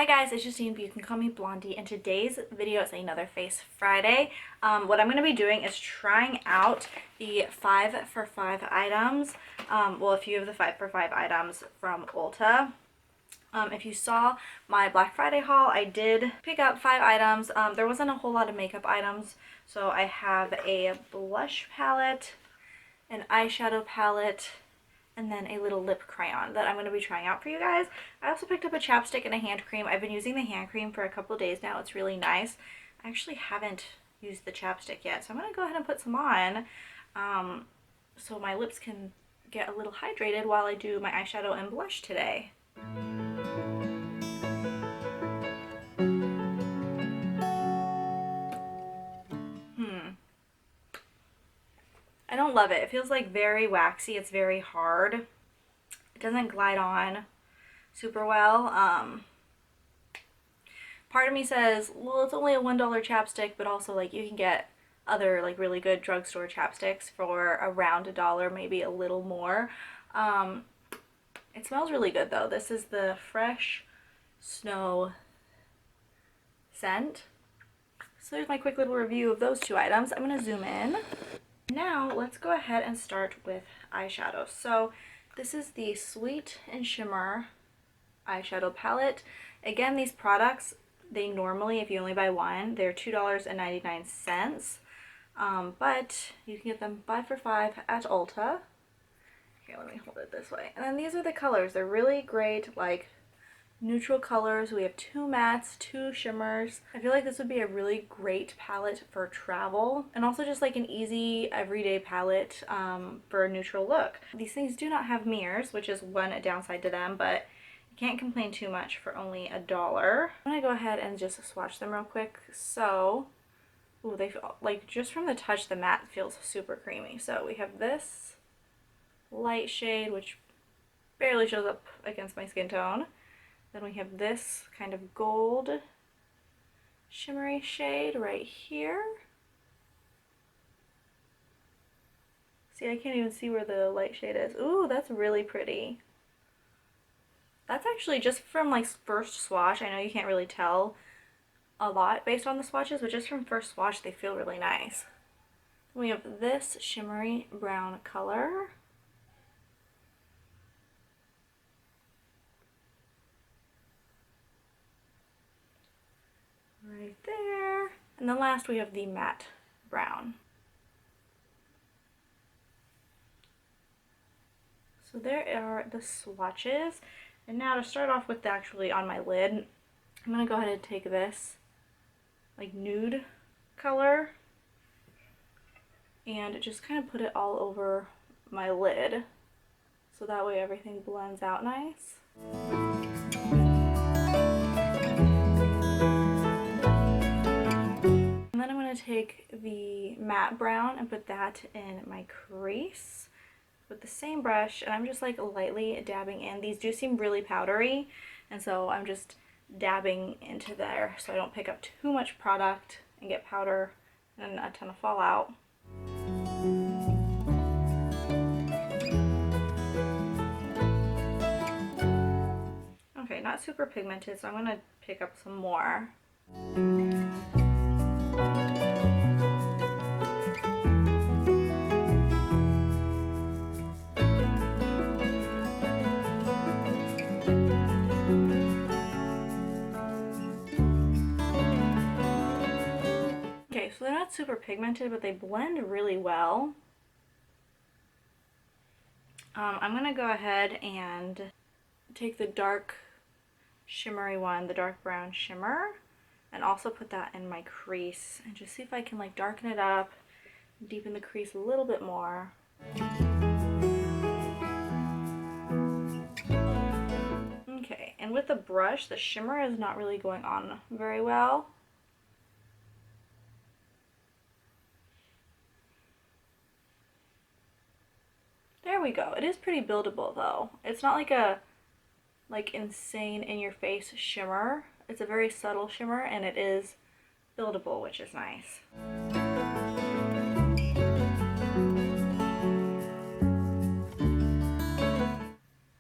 Hi guys, it's Justine, but you can call me Blondie, and today's video is another Face Friday. What I'm going to be doing is trying out the 5 for 5 items, well, a few of the 5 for 5 items from Ulta. If you saw my Black Friday haul, I did pick up 5 items. There wasn't a whole lot of makeup items, so I have a blush palette, an eyeshadow palette, and then a little lip crayon that I'm going to be trying out for you guys. I also picked up a chapstick and a hand cream. I've been using the hand cream for a couple days now. It's really nice. I actually haven't used the chapstick yet, so I'm going to go ahead and put some on so my lips can get a little hydrated while I do my eyeshadow and blush today. I don't love it. It feels like very waxy. It's very hard. It doesn't glide on super well. Part of me says, well, it's only a $1 chapstick, but also like you can get other like really good drugstore chapsticks for around $1, maybe a little more. It smells really good though. This is the Fresh Snow scent. So there's my quick little review of those 2 items. I'm going to zoom in. Now let's go ahead and start with eyeshadow. So this is the Sweet and Shimmer eyeshadow palette. Again, these products, they normally, if you only buy one, they're $2.99. But you can get them 5 for 5 at Ulta. Okay, let me hold it this way. And then these are the colors. They're really great, like neutral colors. We have 2 mattes, 2 shimmers. I feel like this would be a really great palette for travel, and also just like an easy everyday palette for a neutral look. These things do not have mirrors, which is one downside to them, but you can't complain too much for only $1. I'm gonna go ahead and just swatch them real quick. So, ooh, they feel like, just from the touch, the matte feels super creamy. So we have this light shade, which barely shows up against my skin tone. Then we have this kind of gold shimmery shade right here. See, I can't even see where the light shade is. Ooh, that's really pretty. That's actually just from like first swatch. I know you can't really tell a lot based on the swatches, but just from first swatch, they feel really nice. We have this shimmery brown color. Right there. And then last we have the matte brown. So there are the swatches. And now to start off with actually on my lid, I'm going to go ahead and take this like nude color and just kind of put it all over my lid. So that way everything blends out nice. Take the matte brown and put that in my crease with the same brush, and I'm just like lightly dabbing in. These do seem really powdery, and so I'm just dabbing into there so I don't pick up too much product and get powder and a ton of fallout. Okay, not super pigmented, so I'm gonna pick up some more. So they're not super pigmented, but they blend really well. I'm going to go ahead and take the dark shimmery one, the dark brown shimmer, and also put that in my crease and just see if I can like darken it up, deepen the crease a little bit more. Okay, and with the brush, the shimmer is not really going on very well. There we go. It is pretty buildable though. It's not like a insane in your face shimmer. It's a very subtle shimmer and it is buildable, which is nice.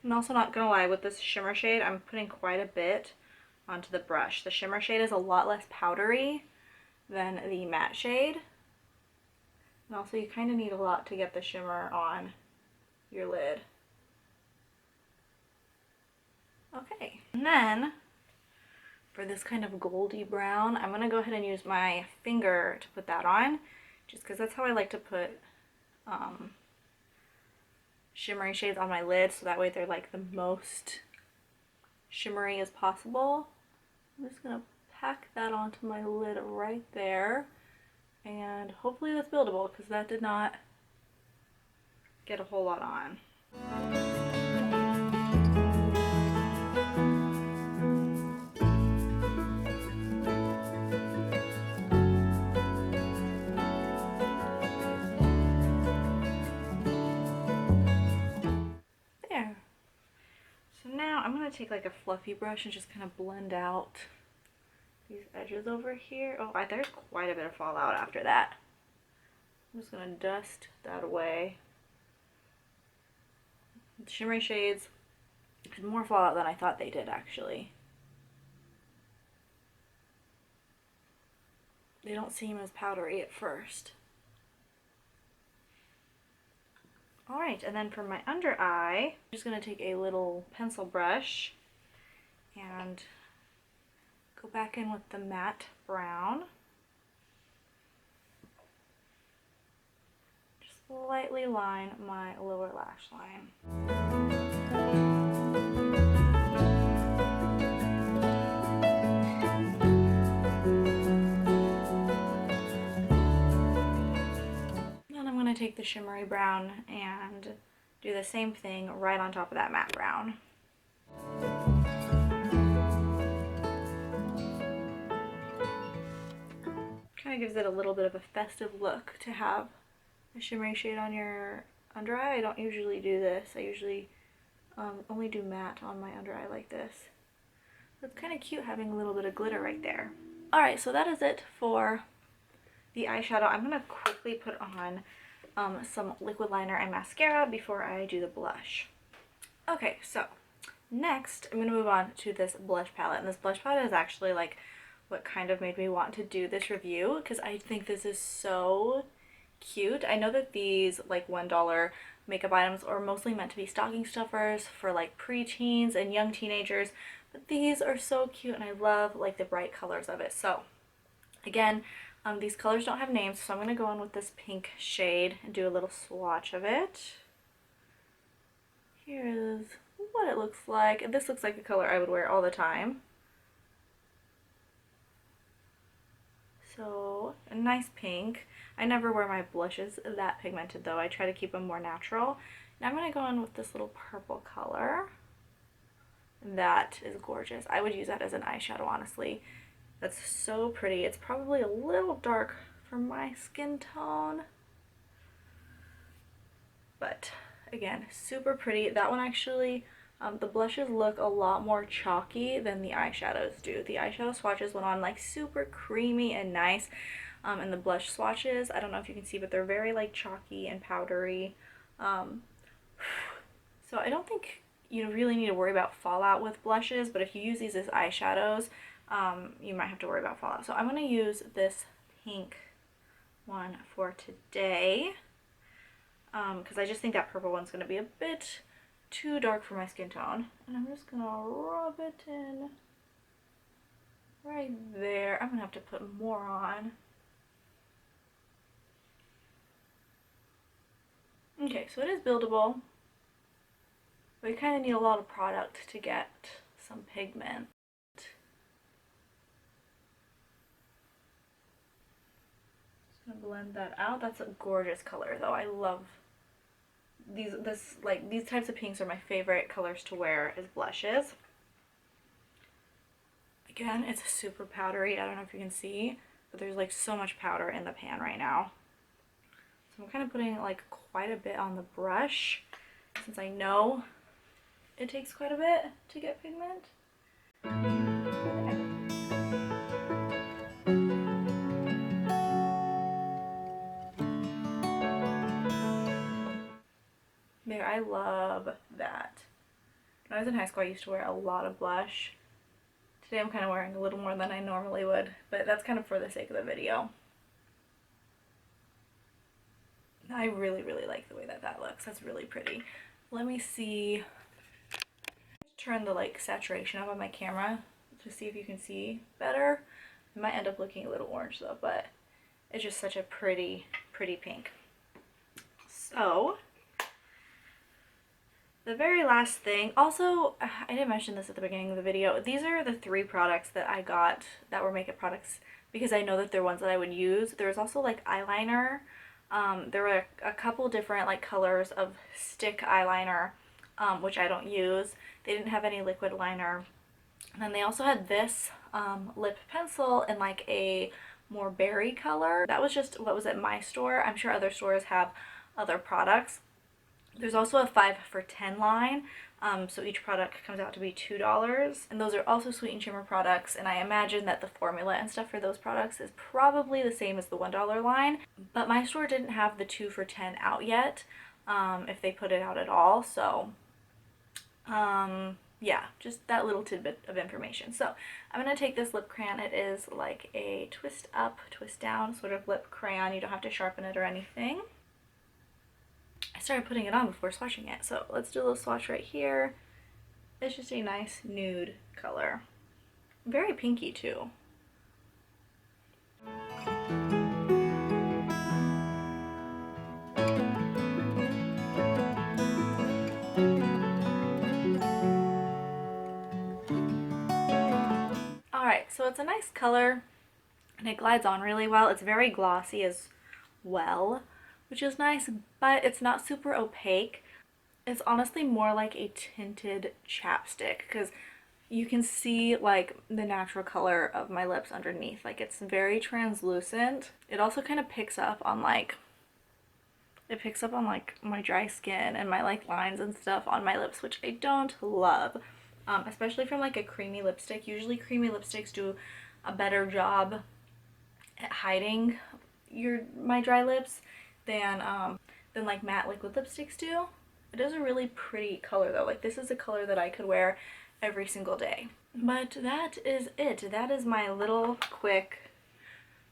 I'm also not gonna lie, with this shimmer shade, I'm putting quite a bit onto the brush. The shimmer shade is a lot less powdery than the matte shade. And also you kind of need a lot to get the shimmer on your lid. Okay, and then for this kind of goldy brown, I'm going to go ahead and use my finger to put that on, just because that's how I like to put shimmery shades on my lid, so that way they're like the most shimmery as possible. I'm just going to pack that onto my lid right there, and hopefully that's buildable, because that did not get a whole lot on. There. So now I'm going to take like a fluffy brush and just kind of blend out these edges over here. Oh, there's quite a bit of fallout after that. I'm just going to dust that away. The shimmery shades had more fallout than I thought they did, actually. They don't seem as powdery at first. Alright, and then for my under eye, I'm just going to take a little pencil brush and go back in with the matte brown. Just lightly line my lower lash line. Take the shimmery brown and do the same thing right on top of that matte brown. Kind of gives it a little bit of a festive look to have a shimmery shade on your under eye. I don't usually do this. I usually only do matte on my under eye like this. So it's kind of cute having a little bit of glitter right there. Alright, so that is it for the eyeshadow. I'm going to quickly put on some liquid liner and mascara before I do the blush. Okay, so next I'm going to move on to this blush palette, and this blush palette is actually like what kind of made me want to do this review, because I think this is so cute. I know that these like $1 makeup items are mostly meant to be stocking stuffers for like preteens and young teenagers, but these are so cute and I love like the bright colors of it. So again, these colors don't have names, so I'm going to go in with this pink shade and do a little swatch of it. Here is what it looks like. And this looks like a color I would wear all the time. So, a nice pink. I never wear my blushes that pigmented though. I try to keep them more natural. Now I'm going to go in with this little purple color. That is gorgeous. I would use that as an eyeshadow, honestly. That's so pretty. It's probably a little dark for my skin tone, but again, super pretty. That one actually, the blushes look a lot more chalky than the eyeshadows do. The eyeshadow swatches went on like super creamy and nice, and the blush swatches, I don't know if you can see, but they're very like chalky and powdery. So I don't think you really need to worry about fallout with blushes, but if you use these as eyeshadows, you might have to worry about fallout. So I'm going to use this pink one for today, because I just think that purple one's going to be a bit too dark for my skin tone. And I'm just going to rub it in right there. I'm going to have to put more on. Okay, so it is buildable, but you kind of need a lot of product to get some pigment. Just gonna blend that out. That's a gorgeous color though. I love these. These types of pinks are my favorite colors to wear as blushes. Again, it's super powdery. I don't know if you can see, but there's like so much powder in the pan right now. So I'm kind of putting like quite a bit on the brush, since I know it takes quite a bit to get pigment. There, I love that. When I was in high school, I used to wear a lot of blush Today I'm kind of wearing a little more than I normally would, but that's kind of for the sake of the video. I really, really like the way that that looks. That's really pretty. Let me see. Turn the like saturation up on my camera to see if you can see better. It might end up looking a little orange though, but it's just such a pretty, pretty pink. So the very last thing, also, I didn't mention this at the beginning of the video. These are the 3 products that I got that were makeup products because I know that they're ones that I would use. There was also like eyeliner. There were a couple different like colors of stick eyeliner, which I don't use. They didn't have any liquid liner. And then they also had this lip pencil in like a more berry color. That was just what was at my store. I'm sure other stores have other products. There's also a 5 for $10 line, so each product comes out to be $2. And those are also Sweet and Shimmer products, and I imagine that the formula and stuff for those products is probably the same as the $1 line. But my store didn't have the 2 for $10 out yet, if they put it out at all. So yeah, just that little tidbit of information. So I'm going to take this lip crayon. It is like a twist up, twist down sort of lip crayon. You don't have to sharpen it or anything. I started putting it on before swatching it, so let's do a little swatch right here. It's just a nice nude color. Very pinky too. Alright, so it's a nice color and it glides on really well. It's very glossy as well, which is nice, but it's not super opaque. It's honestly more like a tinted chapstick because you can see like the natural color of my lips underneath. Like it's very translucent. It also kind of picks up on like my dry skin and my like lines and stuff on my lips, which I don't love, especially from like a creamy lipstick. Usually creamy lipsticks do a better job at hiding my dry lips than like matte liquid lipsticks do. It is a really pretty color though. Like this is a color that I could wear every single day. But that is it. That is my little quick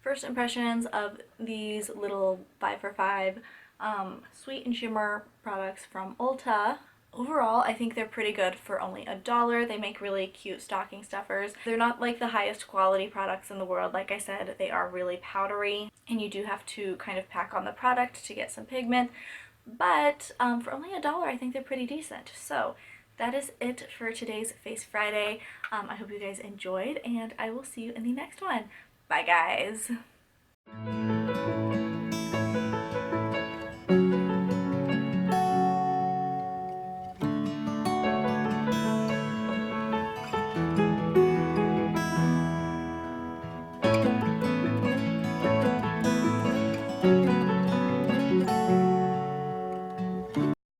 first impressions of these little 5 for $5 Sweet and Shimmer products from Ulta. Overall, I think they're pretty good for only $1. They make really cute stocking stuffers. They're not like the highest quality products in the world. Like I said, they are really powdery and you do have to kind of pack on the product to get some pigment. But for only $1, I think they're pretty decent. So that is it for today's Face Friday. I hope you guys enjoyed and I will see you in the next one. Bye guys!